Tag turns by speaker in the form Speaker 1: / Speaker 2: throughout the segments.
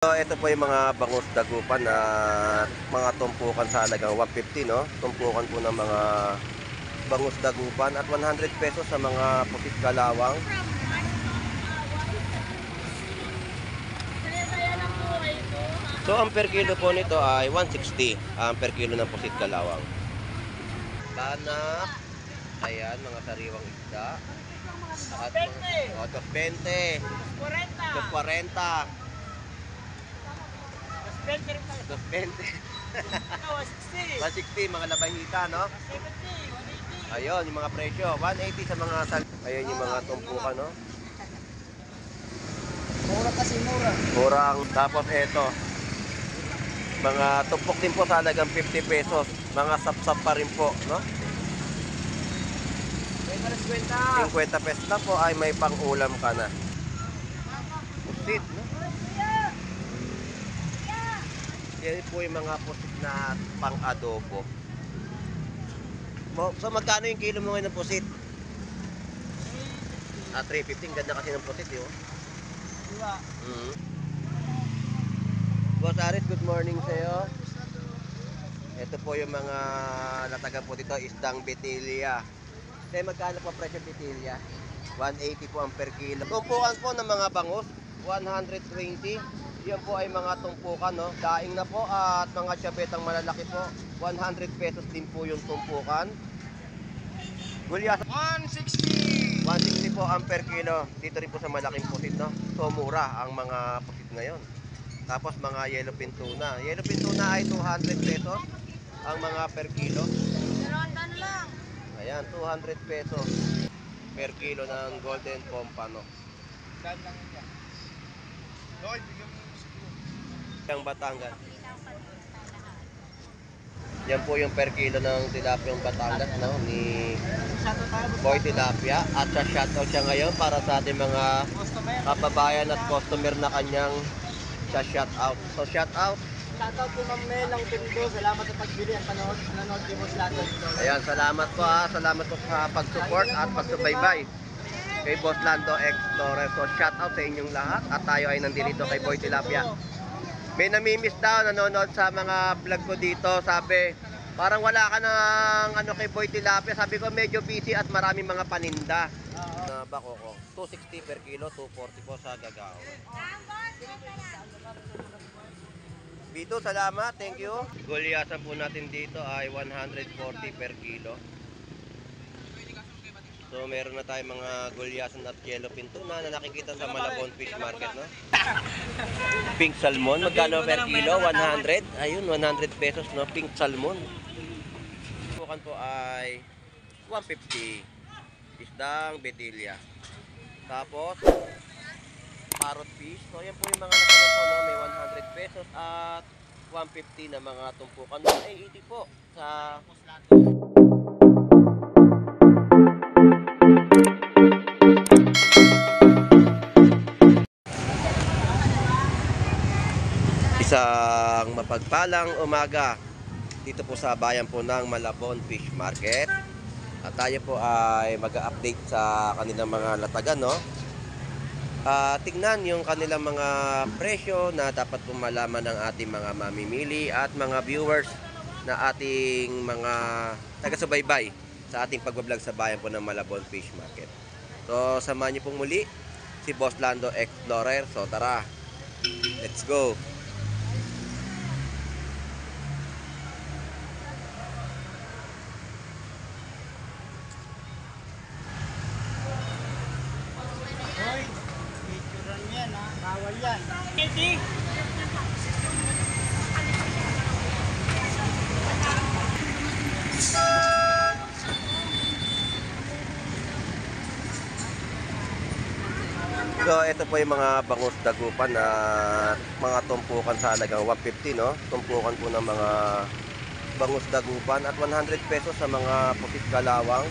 Speaker 1: So, ito po yung mga bangus dagupan na mga tumpukan sa halagang 150, no? Tumpukan po ng mga bangus dagupan at 100 pesos sa mga pusit kalawang. So, ang per kilo po nito ay 160 ang per kilo ng pusit kalawang. Banak, ayan, mga sariwang isda. At 220, 240. 220. 160 mga labahita, no? 170, 180. Ayun, yung mga presyo. 180 sa mga ayun yung mga tumpukan, no?
Speaker 2: Mura kasi mura.
Speaker 1: Murang. Tapos eto. Mga tumpok din po sa halagang 50 pesos. Mga sapsap pa rin po, no? 50 pesos na po ay may pang-ulam ka na. Pusit, no? Yan po yung mga pusit na pang-adobo. So, magkano yung kilo mo ngayon ng pusit? 350. Ganda kasi ng pusit, yun. Boss Aris, good morning sa'yo. Ito po yung mga latagan po dito, isdang betilya. Kaya magkano po presyo betilya? 180 po ang per kilo. Tumpukan po ng mga bangus, 120. Yan po ay mga tumpukan, no? Daing na po at mga tiyabetang malalaki po. 100 pesos din po yung tumpukan. Gulyas,
Speaker 2: 160.
Speaker 1: 160 po ang per kilo. Dito rin po sa malaking pusit, no? So mura ang mga pusit ngayon. Tapos mga yellowfin tuna. Yellowfin tuna ay 200 pesos ang mga per kilo. Ayan, 200 pesos per kilo ng golden pompano.
Speaker 2: Dan lang niya. Lloyd, bigyan mo
Speaker 1: Ang Batangas. Yan po yung per kilo ng tilapia ng Batangas, no? Ni Boy Tilapia. At sa shoutout siya ngayon para sa ating mga kababayan at customer na kanyang sa shoutout. So shoutout.
Speaker 2: Shoutout po Ma'am Mel ng Pindo. Salamat sa pagbili at panonood ni Boss Lando.
Speaker 1: Ayan, salamat po ha. Salamat po sa pag-support at pagsubaybay kay Boss Lando Explorer. So shoutout sa inyong lahat at tayo ay nandito kay Boy Tilapia. May namimiss daw, nanonood sa mga vlog ko dito. Sabi, parang wala ka ng ano kay Boy Tilapia. Sabi ko medyo busy at maraming mga paninda. Bako ko, 260 per kilo, 240 po sa Gagao. Bito, salamat, thank you. Gulyasan po natin dito ay 140 per kilo. So meron na tayong mga gulyasan at yellowfin tuna na nakikita sa Malabon Fish Market, no? Pink salmon, magkano per kilo? 100. Ayun, 100 pesos, no? Pink salmon. Bukan po ay 150. Isdang betilya. Tapos parrot fish. So yan po yung mga nakalan po, no? May 100 pesos at 150 na mga tumpukan. 180 po sa isang mapagpalang umaga dito po sa bayan po ng Malabon Fish Market. At tayo po ay mag-update sa kanilang mga latagan, no? Tingnan yung kanilang mga presyo na dapat po malaman ng ating mga mamimili at mga viewers na ating mga taga-subaybay sa ating pagbablog sa bayan po ng Malabon Fish Market. So samahan niyo pong muli si Boss Lando Explorer. So tara, let's go!
Speaker 2: Bawal yan.
Speaker 1: So ito po yung mga bangus dagupan na mga tumpukan sa halagang 150, no? Tumpukan po ng mga bangus dagupan at 100 pesos sa mga pusit kalawang.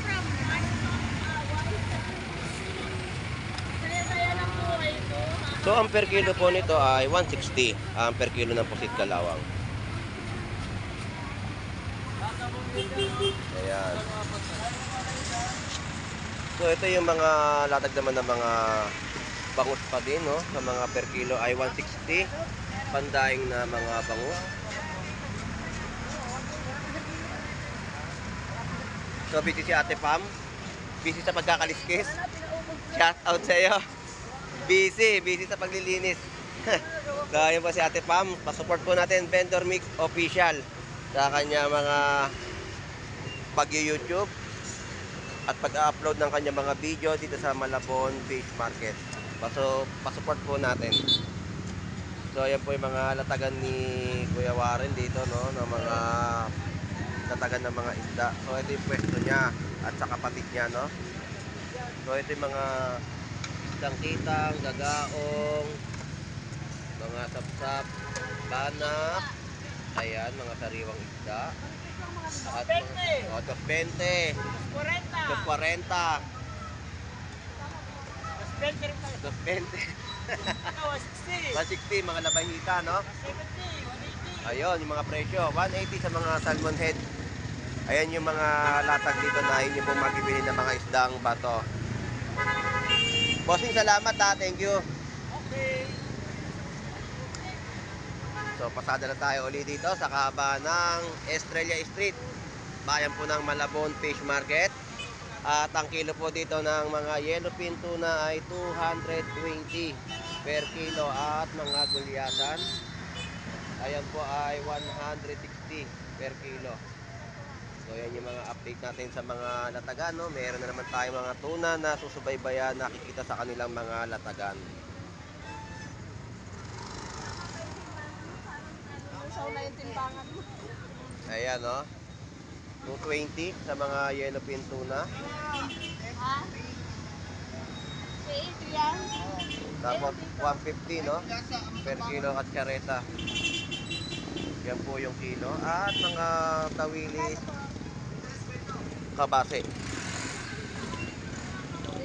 Speaker 1: So ang per kilo po nito ay 160 ang per kilo ng pusit kalawang. Ayan. So ito yung mga latag naman ng mga bangus pa din, no? Sa mga per kilo ay 160. pandaing na mga bangus. So, busy si Ate Pam. Busy sa pagkakaliskis. Shout out sa iyo. Busy sa paglilinis. So, ayun po si Ate Pam. Pasupport po natin Vendor Mix Official sa kanya mga pag-YouTube at pag-upload ng kanya mga video dito sa Malabon Fish Market. Pasupport po natin. So, ayan po yung mga latagan ni Kuya Warren dito, no? Ng mga latagan ng mga isda. So, ito yung pwesto niya at sa kapatid niya, no? So, ito yung mga isdang kitang, gagaong, mga sapsap, banak, ayan, mga sariwang isda. At mga, 220, 240, 220, 160, mga labahita, no? Ayun, yung mga presyo. 180 sa mga salmon head. Ayan yung mga latag dito na inyo pong magbibili ng mga isdang bato. Bossing, salamat ha. Thank you.
Speaker 2: Okay.
Speaker 1: So, pasada na tayo ulit dito sa kahaba ng Estrella Street. Bayan po ng Malabon Fish Market. At ang kilo po dito ng mga yellowfin tuna ay 220 per kilo. At mga gulyasan, ayan po ay 160 per kilo. So, yan yung mga update natin sa mga latagan, no? Meron na naman tayo mga tuna na susubaybayan, nakikita sa kanilang mga latagan.
Speaker 3: Na yung timbangan mo.
Speaker 1: Ayan, no? 220 sa mga yellowfin tuna.
Speaker 3: Ha? Okay, ito yan.
Speaker 1: Tapos 150, no? Per kilo at kareta. Yan po yung kilo. At mga tawilis, kabase.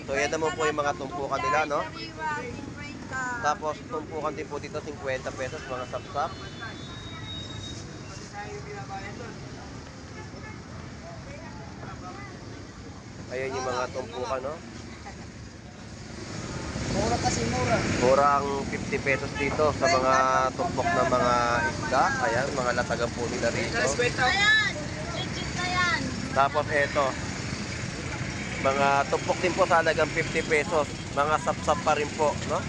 Speaker 1: So, yan naman po yung mga tumpukan nila, no? Tapos, tumpukan din po dito 50 pesos, mga sapsap. Ayan yung mga tumpukan, no?
Speaker 2: Mura kasi mura.
Speaker 1: Mura ang 50 pesos dito sa mga tumpok ng mga isda. Ayan, mga latagan po nila rito.
Speaker 3: Ayan! Legit na yan!
Speaker 1: Tapos eto, mga tumpok din po sa halagang 50 pesos. Mga sapsap pa rin po, no?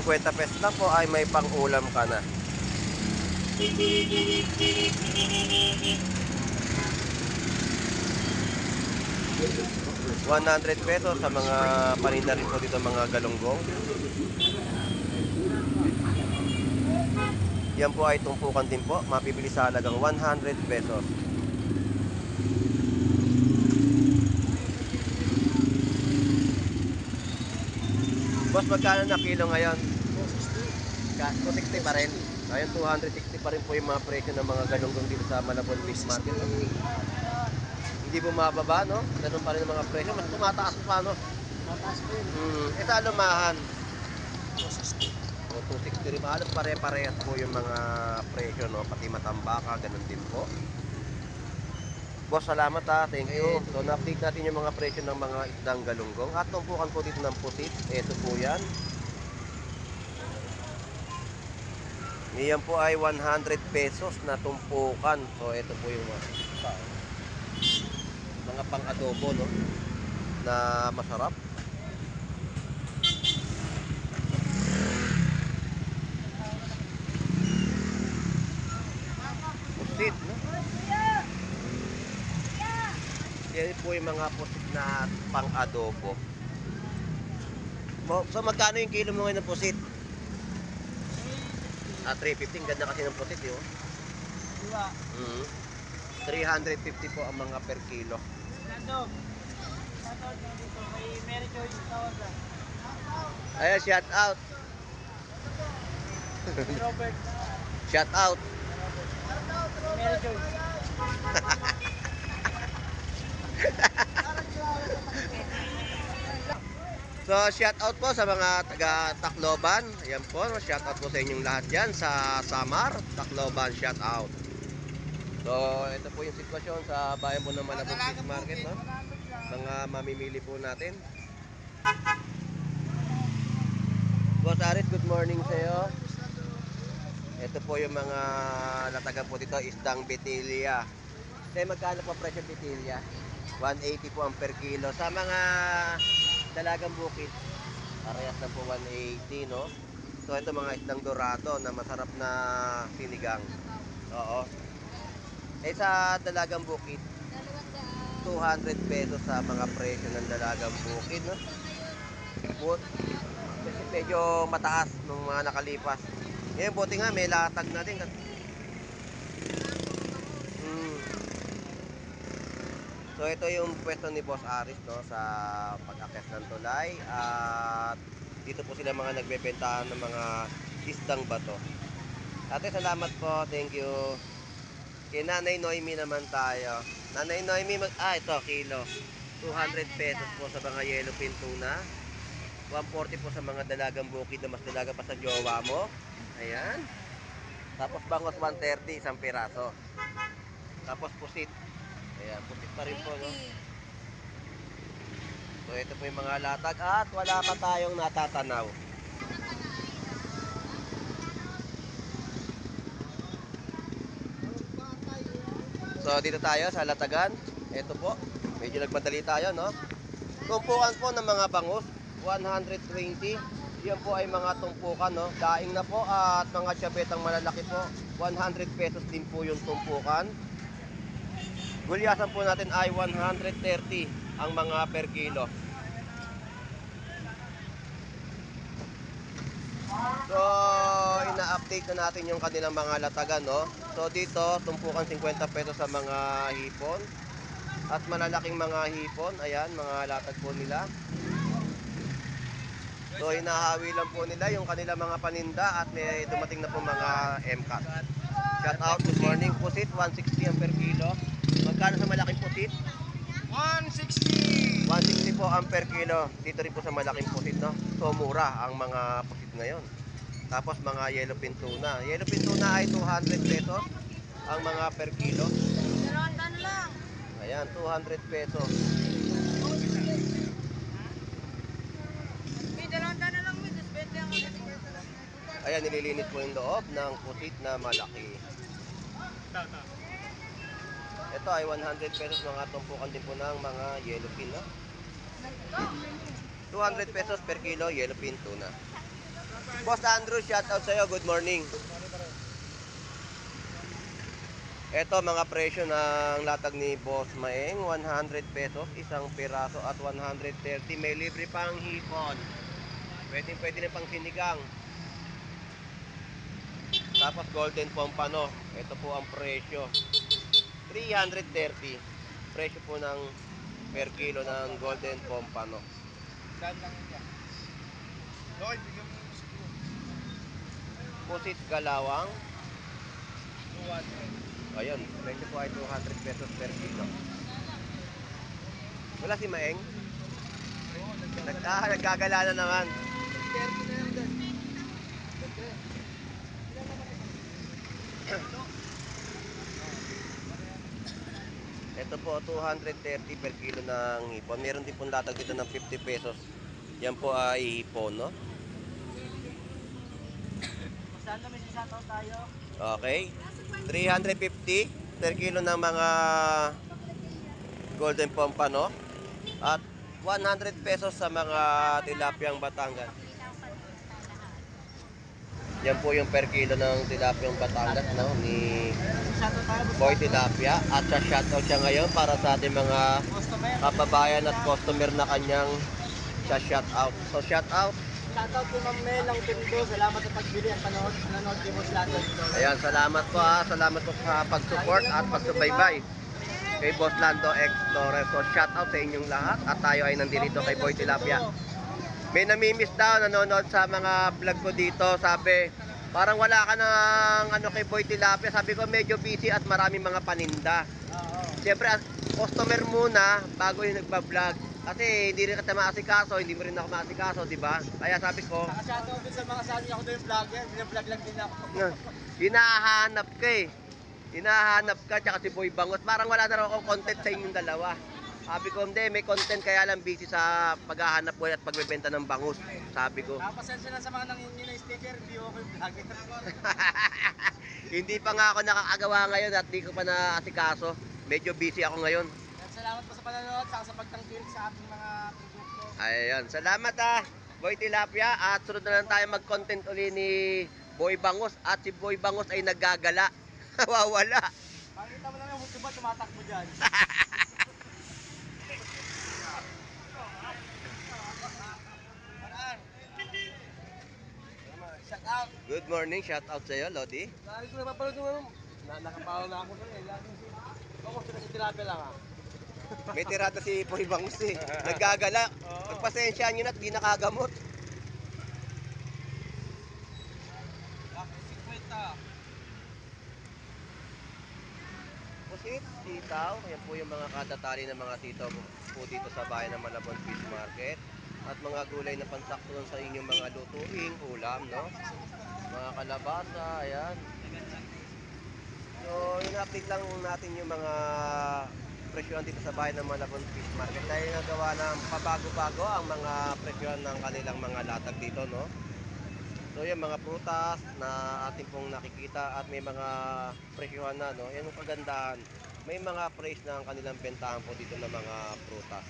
Speaker 1: 50 pesos lang po ay may pang-ulam ka na. ₱100 pesos sa mga paninda rin po dito, mga galunggong. Yan po ay tumpukan din po, mapibili sa halagang 100 pesos. Boss, magkano na kilo ngayon? 260 pa rin. Ayun, 260 pa rin po yung mga presyo ng mga galunggong dito sa Malabon Fish Market. Hindi bumababa, no? Ganun pa rin ang mga presyo. Mas tumataas pa, no?
Speaker 2: Mataas po yun.
Speaker 1: Ito alumahan. 260 rin. Halos pare-parehas po yung mga presyo, no? Pati matambaka, ganun din po. Boss, salamat ha. Thank you. So, na-update natin yung mga presyo ng mga isdang galunggong. At tumpukan po dito ng pusit. Ito po yan. Iyan po ay 100 pesos na tumpukan. So, ito po yung mga pang-adobo, no? Na masarap. Pusit, no? Yan po yung mga pusit na pang-adobo. So, magkano yung kilo mo ngayon ng pusit? 350. Ganda kasi ng pusit, yun.
Speaker 2: Diba?
Speaker 1: 350 po ang mga per kilo.
Speaker 2: Nandog. Shoutout na dito. May Mary Joy tawag na.
Speaker 1: Ayan, shout out.
Speaker 2: Robert.
Speaker 1: Shout out.
Speaker 2: Mary Joy.
Speaker 1: So, shout out po sa mga taga Tacloban. Ayan po, shout out po sa inyong lahat dyan sa Samar, Tacloban, shout out. So, ito po yung sitwasyon sa bayan po ng Malabon Fish Market, no? Mga mamimili po natin. Boss Aris, good morning sa'yo. Ito po yung mga natagan po dito, isdang Bitilia. Kaya magkano po presyo Bitilia? 180 po ang per kilo. Sa mga dalagang bukid, parehas na po 180, no? So ito mga isdang dorado na masarap na sinigang. Oo. Eh sa dalagang bukid, 200 pesos sa mga presyo ng dalagang bukid, no? Kasi medyo mataas nung mga nakalipas. Ngayon, buti nga may latag na din. So ito yung pwesto ni Boss Aris, no, sa pag-akyat ng tulay. At dito po sila mga nagbebentahan ng mga isdang bato. Ate, salamat po. Thank you. Kay Nanay Noemi naman tayo. Nanay Noemi, ito, kilo. 200 pesos po sa mga yellowfin tuna. 140 po sa mga dalagang bukid na mas dalaga pa sa jowa mo. Ayan. Tapos bangos 130, isang piraso. Tapos pusit. Ayan, pusit pa rin po, no? So ito po yung mga latag at wala pa tayong natatanaw. So dito tayo sa latagan. Ito po, medyo nagmadali tayo, no? Tumpukan po ng mga bangus, 120. Yan po ay mga tumpukan, no? Daing na po at mga tiyabetang malalaki po, 100 pesos din po yung tumpukan. Gulyasan po natin ay 130 ang mga per kilo. So, ina-update na natin yung kanilang mga latagan, no? So, dito, tumpukan 50 pesos sa mga hipon. At malalaking mga hipon, ayan, mga latag po nila. So, hinahawi lang po nila yung kanilang mga paninda at may dumating na po mga MCAT. Shout out, good morning. Pusit, 160 ang per kilo. Magkano sa malaking pusit?
Speaker 2: 160!
Speaker 1: 160 po ang per kilo. Dito rin po sa malaking pusit, no? So, mura ang mga pusit ngayon. Tapos, mga yellowfin tuna. Yellowfin tuna ay 200 pesos ang mga per kilo.
Speaker 3: Dalawang lang.
Speaker 1: Ayan, 200 pesos.
Speaker 3: May dalawang na lang, may 20 ang
Speaker 1: Ayan, nililinis po yung loob ng pusit na malaki. Ito ay 100 pesos, mga tumpukan din po ng mga yellowfin, no? 200 pesos per kilo, yellowfin tuna. Boss Andrew, shout out sa'yo. Good morning. Ito, mga presyo ng latag ni Boss Maeng. 100 pesos, isang piraso at 130. May libre pang hipon. Pwede na pang sinigang. Tapos golden pompano. Ito po ang presyo. 330. Presyo po ng per kilo ng golden pompano.
Speaker 2: Saan lang yan? Lloyd, bigyan mo yung siguro.
Speaker 1: Pusit galawang.
Speaker 2: 200.
Speaker 1: Ayun, presyo po ay 200 pesos per kilo. Wala si Maeng? Nagkagala na naman.
Speaker 2: 30 na lang din.
Speaker 1: Ito po, 230 per kilo ng hipon. Meron din pong latag dito ng 50 pesos. Yan po ay hipon, no?
Speaker 2: Saan na may sisataw tayo?
Speaker 1: Okay. 350 per kilo ng mga golden pompano. At 100 pesos sa mga tilapiyang Batangas. Yan po yung per kilo ng tilapiyang Batangas, no? Ni
Speaker 2: Sisataw tayo.
Speaker 1: Boy Tilapia. At sa shoutout siya ngayon para sa ating mga
Speaker 2: Customer.
Speaker 1: kababayan at customer na kanyang sa shoutout. So shoutout.
Speaker 2: Shoutout po Ma'am Mel ng Tindo. Salamat sa pagbili at panonood ni Boss Lando.
Speaker 1: Ayan, salamat po ha. Salamat po sa pag-support at pagsubaybay kay Boss Lando X Torres. So shoutout sa inyong lahat at tayo ay nandito kay Boy Tilapia. May namimiss daw, nanonood sa mga vlog ko dito. Sabi, parang wala ka ng ano kay Boy Tilapia. Sabi ko, medyo busy at maraming mga paninda. Siyempre, customer muna bago yung nagpa-vlog. Kasi hindi rin kita maasikaso, hindi mo rin ako maasikaso, di ba? Kaya sabi ko,
Speaker 2: Shoutout din sa mga sali ako doon vlogger. Binablog lang din ako.
Speaker 1: hinahanap ka eh. Hinahanap ka, tsaka si Boy Bangot. Parang wala na raw akong content sa inyong dalawa. Sabi ko, hindi, may content kaya lang busy sa paghahanap buhay at pagbebenta ng bangus. Sabi ko.
Speaker 2: Pasensya na sa mga nangingi ng sticker, hindi ako yung vlogger.
Speaker 1: Hindi pa nga ako nakakagawa ngayon at di ko pa naasikaso. Medyo busy ako ngayon.
Speaker 2: At salamat po sa panonood, sa pagtangkilik sa ating mga produkto.
Speaker 1: Ayun, salamat Boy Tilapia. At sunod na lang tayo mag-content uli ni Boy Bangus. At si Boy Bangus ay naggagala. Wawala.
Speaker 2: Makikita mo lang yung hutuba, tumatakbo dyan. Shout out!
Speaker 1: Good morning, shout out sa'yo, Lodi.
Speaker 2: Lagi ko napapanood mo, nakapaw na ako na eh. Ako sila si tilapia lang ha.
Speaker 1: May tirada si Boy Bangus eh. Naggagala. Pagpasensya nyo na at di nakagamot. Pusit, sitaw. Yan po yung mga katatali ng mga tito po dito sa bayan ng Malabon Fish Market. At mga gulay na pansakto sa inyong mga lutuing, ulam, no? Mga kalabasa, ayan. So, in-update lang natin yung mga presyohan dito sa bayan ng Malabon Fish Market. Dahil nagawa ng pabago-bago ang mga presyohan ng kanilang mga latag dito, no? So, yung mga prutas na ating pong nakikita at may mga presyohan na, no? Yan yung kagandahan. May mga price na ang kanilang bentahan po dito ng mga prutas.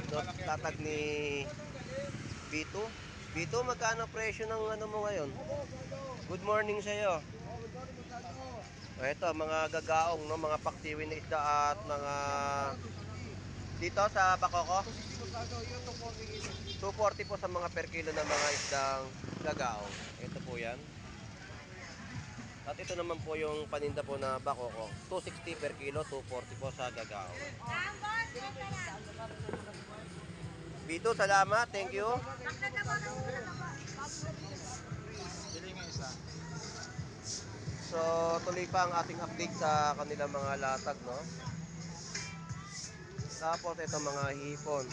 Speaker 1: So, latag ni Bito. Bito, magkano presyo ng ano mo ngayon? Good morning sa iyo. Ito, mga gagaong, no? Mga paksiwin na isda at mga dito sa Bakoko. 240 po sa mga per kilo ng mga isdang gagaong. Ito po yan. At ito naman po yung paninda po na Bakoko. 260 per kilo, 240 po sa gagaong. Bito, salamat. Thank you. So, tuloy pa ang ating update sa kanilang mga latag, no? Tapos, ito mga hipon.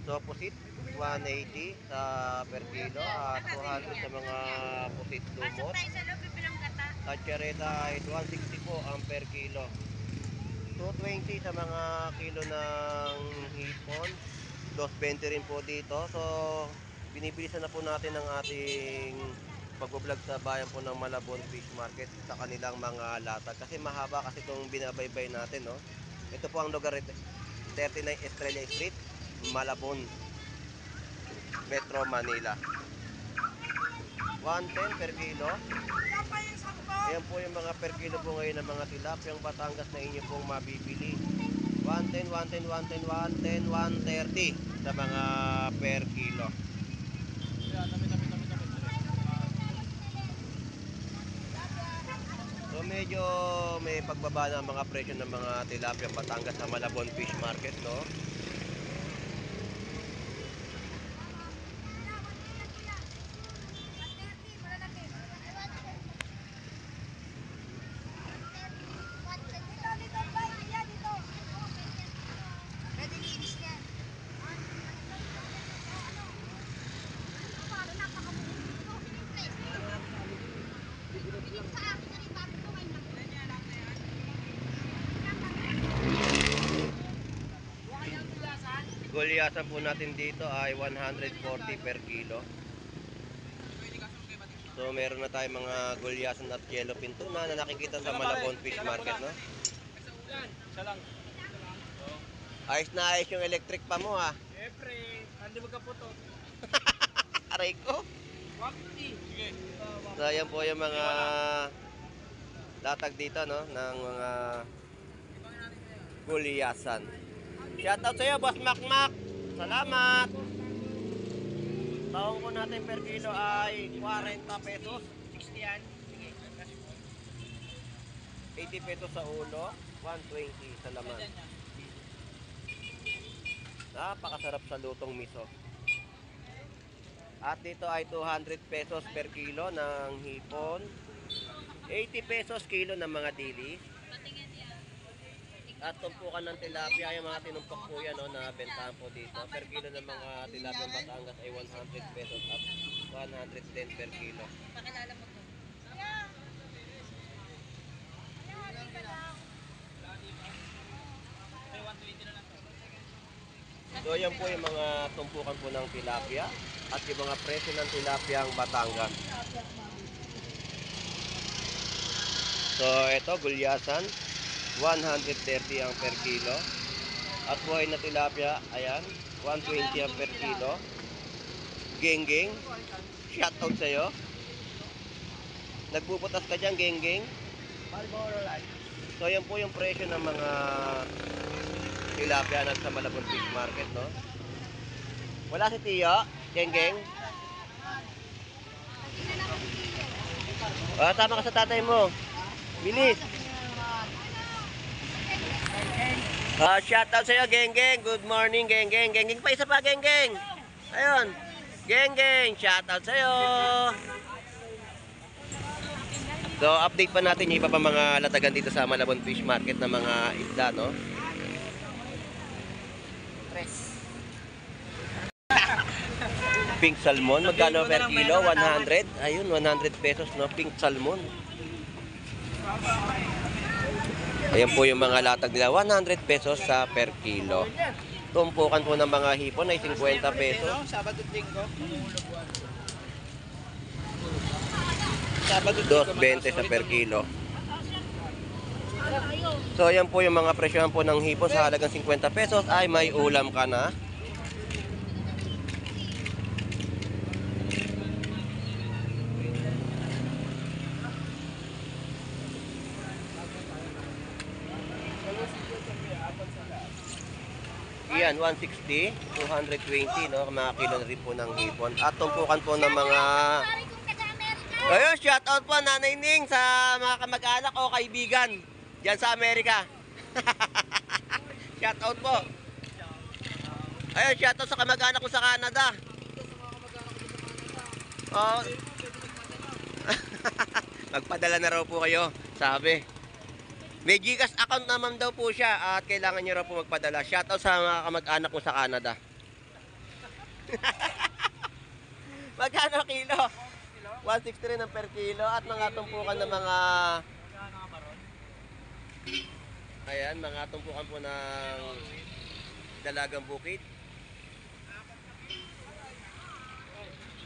Speaker 1: So, pusit, 180 sa per kilo at 200 sa mga pusit lumot. Kachareta ay 160 po ang per kilo. 220 sa mga kilo ng hipon. 220 rin po dito. So, binibilisan na po natin ang ating pag-vlog sa bayan po ng Malabon Fish Market sa kanilang mga latag. Kasi mahaba kasi itong binabaybay natin, no? Ito po ang lugar 39 Estrella Street, Malabon, Metro Manila. 110 per kilo. Ayan po yung mga per kilo po ngayon ng mga tilapiyang Batangas na inyo pong mabibili. 110, 110, 110, 110, 130 sa mga per kilo. So medyo may pagbaba ng mga presyo ng mga tilapiyang Batangas sa Malabon Fish Market, no? Gulyasan po natin dito ay 140 per kilo. So meron na tayong mga gulyasan at yellowfin tuna na nakikita sa Malabon Fish Market, no?
Speaker 2: Isa lang.
Speaker 1: Ayos na ayos yung electric pa mo, ha?
Speaker 2: Siyempre, hindi magkaputo.
Speaker 1: Aray ko.
Speaker 2: 150. Sige.
Speaker 1: So ayan po yung mga latag dito, no? Ng mga gulyasan. Shoutout sa iyo, Boss Makmak. Salamat. Taong ko natin per kilo ay 40 pesos.
Speaker 2: 60 yan.
Speaker 1: 80 pesos sa ulo, 120 sa laman. Napakasarap sa lutong miso. At dito ay 200 pesos per kilo ng hipon. 80 pesos kilo ng mga dilis. at tumpukan ng tilapia. Yung mga tinumpok po yan, no, na bentahan po dito. Per kilo ng mga tilapia ng Batangas ay 100 pesos at 110 per kilo.
Speaker 3: Pakilala mo to.
Speaker 1: So yan po yung mga tumpukan po ng tilapia at yung mga presyo ng tilapia ang Batangas. So ito, gulyasan, 130 ang per kilo. At buhay na tilapia, ayan, 120 ang per kilo. Genggeng, shoutout sa'yo. Nagpuputas ka dyan, Genggeng. So yan po yung presyo ng mga tilapia sa Malabon Fish Market, no? Wala si Tiyo, Genggeng. Tama ka sa tatay mo. Bilis. Shoutout sa'yo, Genggeng. Good morning, Genggeng. Genggeng pa, isa pa, Genggeng. Ayun. Genggeng, shoutout sa'yo. So, update pa natin yung iba pa mga latagan dito sa Malabon Fish Market na mga isda, no? Pink salmon, magkano per kilo? 100? Ayun, 100 pesos, no? Pink salmon. Ayan po yung mga latag nila, 100 pesos sa per kilo. Tumpukan po ng mga hipon ay 50 pesos.
Speaker 2: Sabado at Linggo.
Speaker 1: 2.20 sa per kilo. So ayan po yung mga presyohan po ng hipon sa halagang 50 pesos ay may ulam ka na. Yan, 160, 220, no? Mga kilo na rin po ng hipon. At tumpukan po ng mga... Ayun, shoutout po Nanay Ning sa mga kamag-anak o kaibigan dyan sa Amerika. Shoutout po. Ayun, shoutout sa kamag-anak ko sa Canada. Oh. Magpadala na raw po kayo, sabi. May Gcash account naman daw po siya at kailangan niyo raw po magpadala. Shoutout sa mga kamag-anak ko sa Canada. Magkano kilo? 160 rin ang per kilo at mga tumpukan ng mga... Ayan, mga tumpukan po ng dalagang bukid.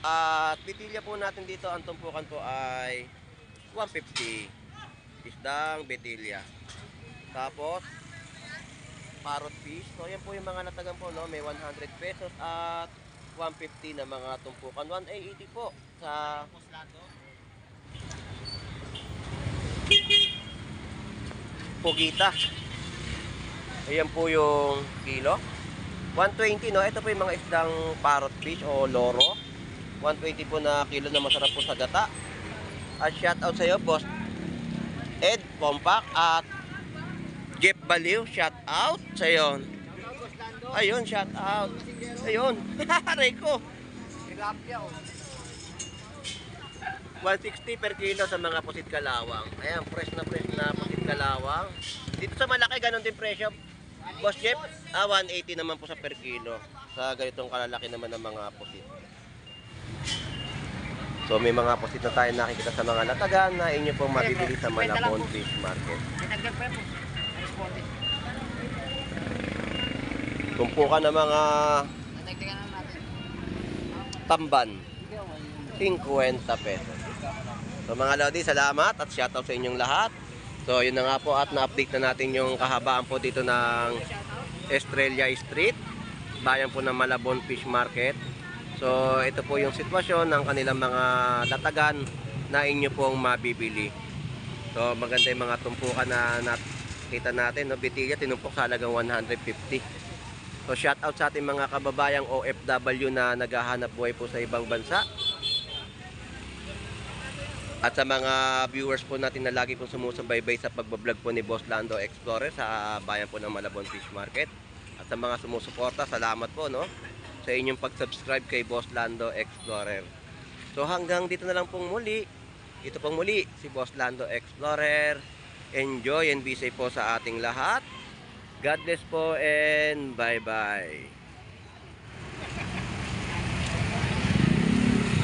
Speaker 1: At bitilya po natin dito, ang tumpukan po ay 150. Isdang bitilya. Tapos, parrot fish. So, yan po yung mga natagan po, no? May 100 pesos at 150 na mga tumpukan. 180 po sa Pugita. Ayan po yung kilo. 120, no? Ito po yung mga isdang parrot fish o loro. 120 po na kilo na masarap po sa gata. At shoutout sa iyo, Boss Ed Pompak at Jeff Baliw. Shoutout sa iyo. Ayun, shoutout. Ayun. Rico.
Speaker 2: Tilapia, oh.
Speaker 1: 160 per kilo sa mga pusit kalawang. Ayan, fresh na pusit kalawang. Dito sa malaki, ganun din presyo. Boss Jeff, 180 naman po sa per kilo. Sa ganitong kalalaki naman ng mga pusit. So may mga pusit na tayo nakikita sa mga latagan na inyo pong mabibili sa Malabon Fish Market. Tumpukan ng mga tamban, 50 pesos. So mga Lodi, salamat at shoutout sa inyong lahat. So yun na nga po at na-update na natin yung kahabaan po dito ng Estrella Street, bayan po ng Malabon Fish Market. So ito po yung sitwasyon ng kanilang mga latagan na inyo pong mabibili. So maganda yung mga tumpukan na nakita natin, no? Bitilya tinumpok sa halagang 150. So shout out sa ating mga kababayang OFW na naghahanap buhay po sa ibang bansa. At sa mga viewers po natin na lagi pong sumusubaybay sa pagbablog po ni Boss Lando Explorer sa bayan po ng Malabon Fish Market. At sa mga sumusuporta, salamat po, no? Sa inyong pag-subscribe kay Boss Lando Explorer. So hanggang dito na lang pong muli. Ito pong muli si Boss Lando Explorer. Enjoy and be safe po sa ating lahat. God bless po and bye-bye.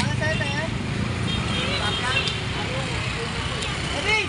Speaker 2: Ano sa'yo na yan? Eddie!